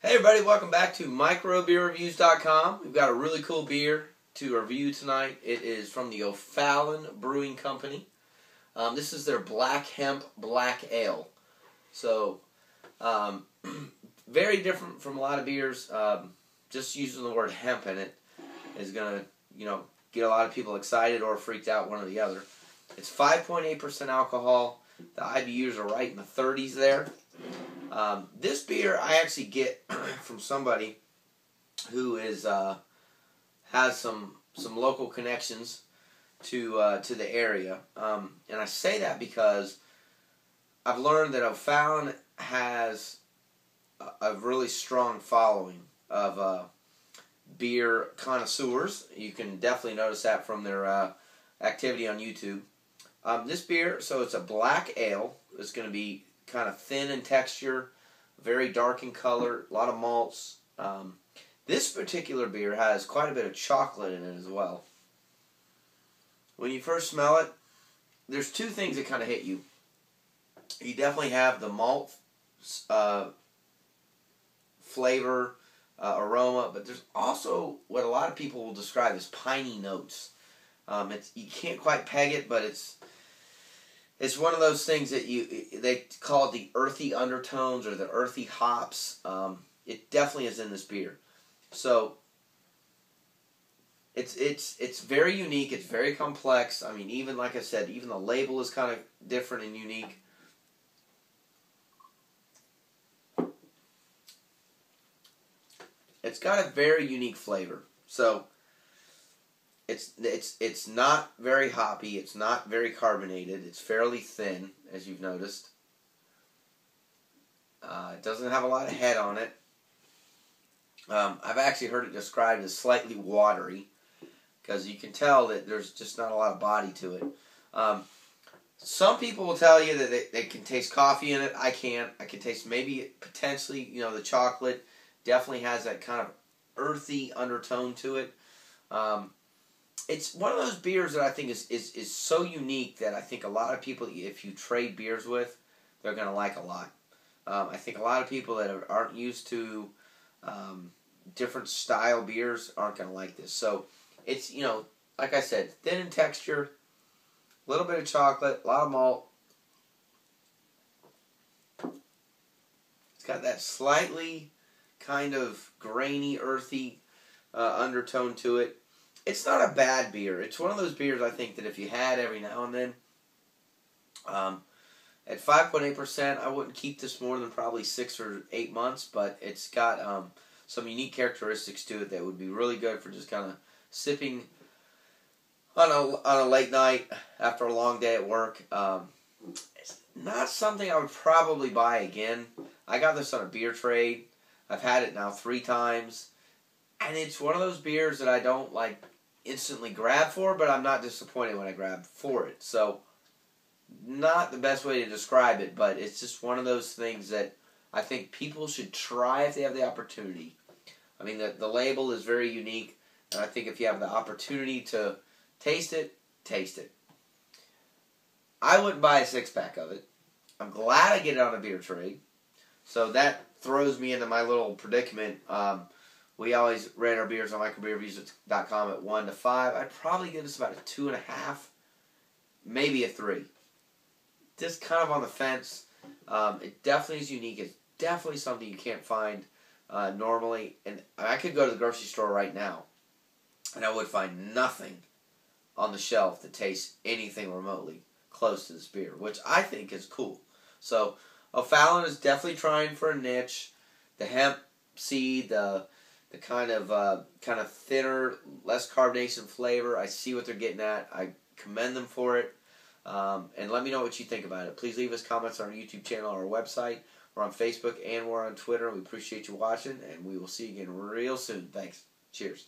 Hey everybody, welcome back to microbeerreviews.com. We've got a really cool beer to review tonight. It is from the Ofallon Brewing Company. This is their Black Hemp Black Ale. So, very different from a lot of beers. Just using the word hemp in it is going to, get a lot of people excited or freaked out, one or the other. It's 5.8% alcohol. The IBUs are right in the 30s there. This beer I actually get from somebody who is has some local connections to the area, and I say that because I've learned that Ofallon has a really strong following of beer connoisseurs. You can definitely notice that from their activity on YouTube. This beer, so it's a black ale. It's going to be kind of thin in texture, very dark in color, a lot of malts. This particular beer has quite a bit of chocolate in it as well. When you first smell it, there's two things that kind of hit you. You definitely have the malt flavor, aroma, but there's also what a lot of people will describe as piney notes. You can't quite peg it, but it's one of those things that they call it the earthy undertones or the earthy hops. It definitely is in this beer. So it's very unique. It's very complex. I mean, even like I said, even the label is kind of different and unique. It's got a very unique flavor. So it's not very hoppy. It's not very carbonated. It's fairly thin, as you've noticed. It doesn't have a lot of head on it. I've actually heard it described as slightly watery, because you can tell that there's just not a lot of body to it. Some people will tell you that they can taste coffee in it. I can't. I can taste maybe potentially, the chocolate definitely has that kind of earthy undertone to it. It's one of those beers that I think is so unique that I think a lot of people, if you trade beers with, they're going to like a lot. I think a lot of people that aren't used to different style beers aren't going to like this. So it's, like I said, thin in texture, a little bit of chocolate, a lot of malt. It's got that slightly kind of grainy, earthy undertone to it. It's not a bad beer. It's one of those beers I think that if you had every now and then, at 5.8%, I wouldn't keep this more than probably 6 or 8 months, but it's got some unique characteristics to it that would be really good for just kind of sipping on a late night after a long day at work. It's not something I would probably buy again. I got this on a beer trade. I've had it now 3 times. And it's one of those beers that I don't instantly grab for, but I'm not disappointed when I grab for it. So, not the best way to describe it, but it's just one of those things that I think people should try if they have the opportunity. I mean, the label is very unique, and I think if you have the opportunity to taste it, taste it. I wouldn't buy a 6-pack of it. I'm glad I get it on a beer trade. So that throws me into my little predicament. We always rate our beers on microbeerreviews.com at 1 to 5. I'd probably give this about a 2.5, maybe a 3. Just kind of on the fence. It definitely is unique. It's definitely something you can't find normally. And I could go to the grocery store right now, and I would find nothing on the shelf that tastes anything remotely close to this beer, which I think is cool. So Ofallon is definitely trying for a niche. The hemp seed, the kind of thinner, less carbonation flavor. I see what they're getting at. I commend them for it. And let me know what you think about it. Please leave us comments on our YouTube channel or our website. We're on Facebook and we're on Twitter. We appreciate you watching, and we will see you again real soon. Thanks. Cheers.